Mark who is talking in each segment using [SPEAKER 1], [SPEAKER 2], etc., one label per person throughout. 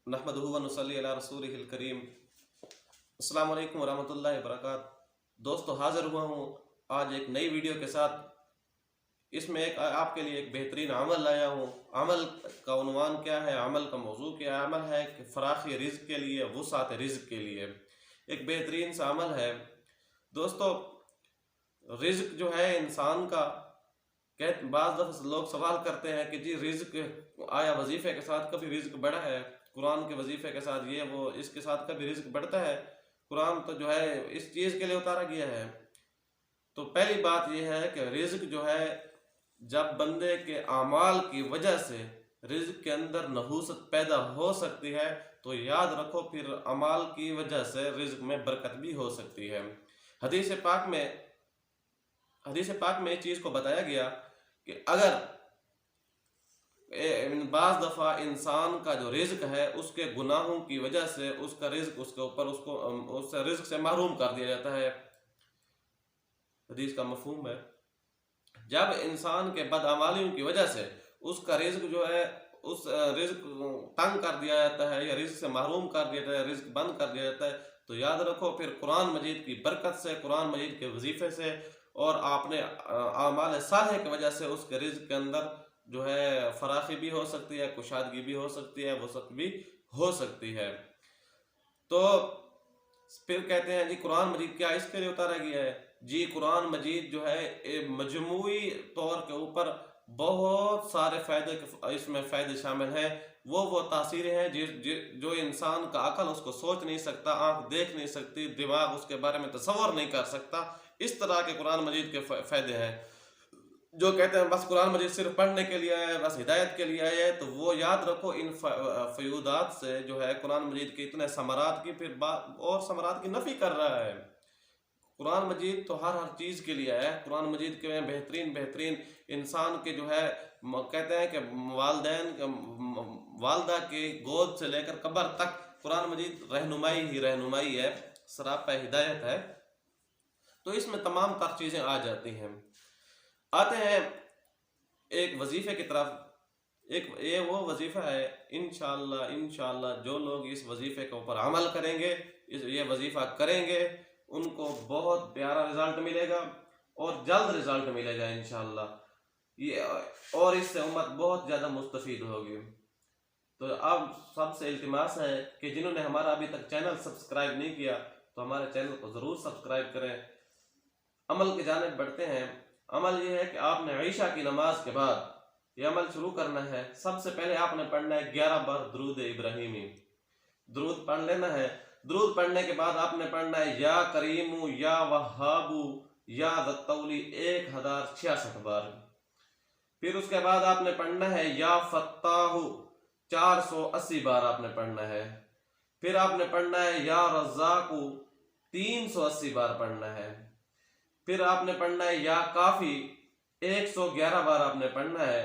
[SPEAKER 1] नहमदुहु व नुसल्ली अला रसूलिहिल करीम। अस्सलाम वालेकुम व रहमतुल्लाहि व बरकातहू। दोस्तों, हाज़िर हुआ हूँ आज एक नई वीडियो के साथ। इसमें आपके लिए एक बेहतरीन अमल लाया हूँ। अमल का उन्वान क्या है, अमल का मौजू क्या है? अमल है कि फ़राख़ी रिज़्क़ के लिए, वुसाअत रिज़्क़ के लिए एक बेहतरीन सा अमल है। दोस्तों, रिज़्क़ जो है इंसान का, बाज़ दफ़ा लोग सवाल करते हैं कि जी रिज़्क़ आया वजीफ़े के साथ कभी रिज़्क़ बढ़ा है? कुरान के वजीफ़े के साथ ये वो इसके साथ कभी रिज़्क़ बढ़ता है? कुरान तो जो है इस चीज़ के लिए उतारा गया है। तो पहली बात यह है कि रिज़्क़ जो है, जब बंदे के आमाल की वजह से रिज़्क़ के अंदर नहूसत पैदा हो सकती है, तो याद रखो फिर अमाल की वजह से रिज़्क़ में बरकत भी हो सकती है। हदीस पाक में इस चीज़ को बताया गया कि अगर बाज़ दफ़ा इंसान का जो रिज़्क़ है उसके गुनाहों की वजह से उसका रिज़्क़ उसके ऊपर उस रिज़्क़ से महरूम कर दिया जाता है। हदीस का मफ़हूम है, जब इंसान के बदअमालियों की वजह से उसका रिज़्क़ जो है, उस रिज़्क़ तंग कर दिया जाता है या रिज़्क़ से महरूम कर दिया जाता है, रिज़्क़ बंद कर दिया जाता है, तो याद रखो फिर कुरान मजीद की बरकत से, कुरान मजीद के वजीफ़े से और आपने आमाल सालेह की वजह से उसके रिज़्क़ के अंदर जो है फराखी भी हो सकती है, कुशादगी भी हो सकती है, वसअत भी हो सकती है। तो फिर कहते हैं जी कुरान मजीद क्या इसके लिए उतारा गया है? जी कुरान मजीद जो है मजमूई तौर के ऊपर बहुत सारे फ़ायदे, इसमें फ़ायदे शामिल हैं। वो तासीरें हैं जो इंसान का अकल उसको सोच नहीं सकता, आँख देख नहीं सकती, दिमाग उसके बारे में तसव्वुर नहीं कर सकता। इस तरह के कुरान मजीद के फ़ायदे हैं। जो कहते हैं बस कुरान मजीद सिर्फ पढ़ने के लिए है, बस हिदायत के लिए है, तो वो याद रखो इन फ़यूदात से जो है कुरान मजीद के इतने समरात की फिर बात और समरात की नफ़ी कर रहा है। कुरान मजीद तो हर चीज़ के लिए है। कुरान मजीद के में बेहतरीन इंसान के जो है कहते हैं कि वालदा के गोद से लेकर कब्र तक कुरान मजीद रहनुमाई ही रहनुमाई है, सरापा हिदायत है। तो इसमें तमाम तर चीज़ें आ जाती हैं। आते हैं एक वजीफ़े की तरफ। ये वो वजीफ़ा है, इंशाअल्लाह जो लोग इस वजीफ़े के ऊपर अमल करेंगे, ये वजीफ़ा करेंगे, उनको बहुत प्यारा रिज़ल्ट मिलेगा और जल्द रिज़ल्ट मिलेगा इंशाअल्लाह। ये और इससे उम्मत बहुत ज़्यादा मुस्तफ़ीद होगी। तो अब सबसे इल्तिमास है कि जिन्होंने हमारा अभी तक चैनल सब्सक्राइब नहीं किया तो हमारे चैनल को ज़रूर सब्सक्राइब करें। अमल की जानिब बढ़ते हैं। अमल ये है कि आपने ईशा की नमाज के बाद ये अमल शुरू करना है। सबसे पहले आपने पढ़ना है 11 बार दुरूद इब्राहिमी, दुरूद पढ़ लेना है। दुरूद पढ़ने के बाद आपने पढ़ना है या करीमू या वहाबू या दत्तौली 1066 बार। फिर उसके बाद आपने पढ़ना है या फत्ताहू 480 बार आपने पढ़ना है। फिर आपने पढ़ना है या रज़्ज़ाकू 380 बार पढ़ना है। फिर आपने पढ़ना है या काफ़ी 111 बार आपने पढ़ना है।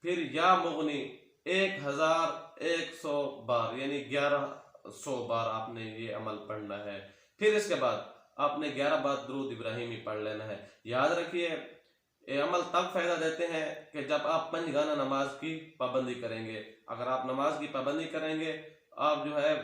[SPEAKER 1] फिर या मुगनी 1100 बार यानी 1100 बार आपने ये अमल पढ़ना है। फिर इसके बाद आपने 11 बार दुरूद इब्राहिमी पढ़ लेना है। याद रखिए, ये अमल तब फ़ायदा देते हैं कि जब आप पंजगाना नमाज की पाबंदी करेंगे। अगर आप नमाज की पाबंदी करेंगे, आप जो है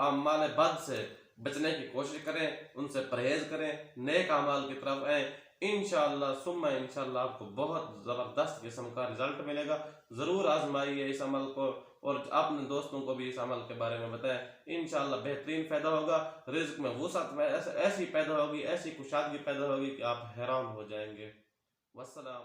[SPEAKER 1] अमाल बद से बचने की कोशिश करें, उनसे परहेज़ करें, नेक अमाल की तरफ आएँ, इंशाअल्लाह सुम्मा इंशाअल्लाह आपको बहुत ज़बरदस्त किस्म का रिज़ल्ट मिलेगा। ज़रूर आजमाइए इस अमल को और अपने दोस्तों को भी इस अमल के बारे में बताएं। इंशाअल्लाह बेहतरीन फ़ायदा होगा। रिज़्क़ में वुसअत में ऐसी पैदा होगी, ऐसी कुशादगी पैदा होगी कि आप हैरान हो जाएंगे। वस्सलाम।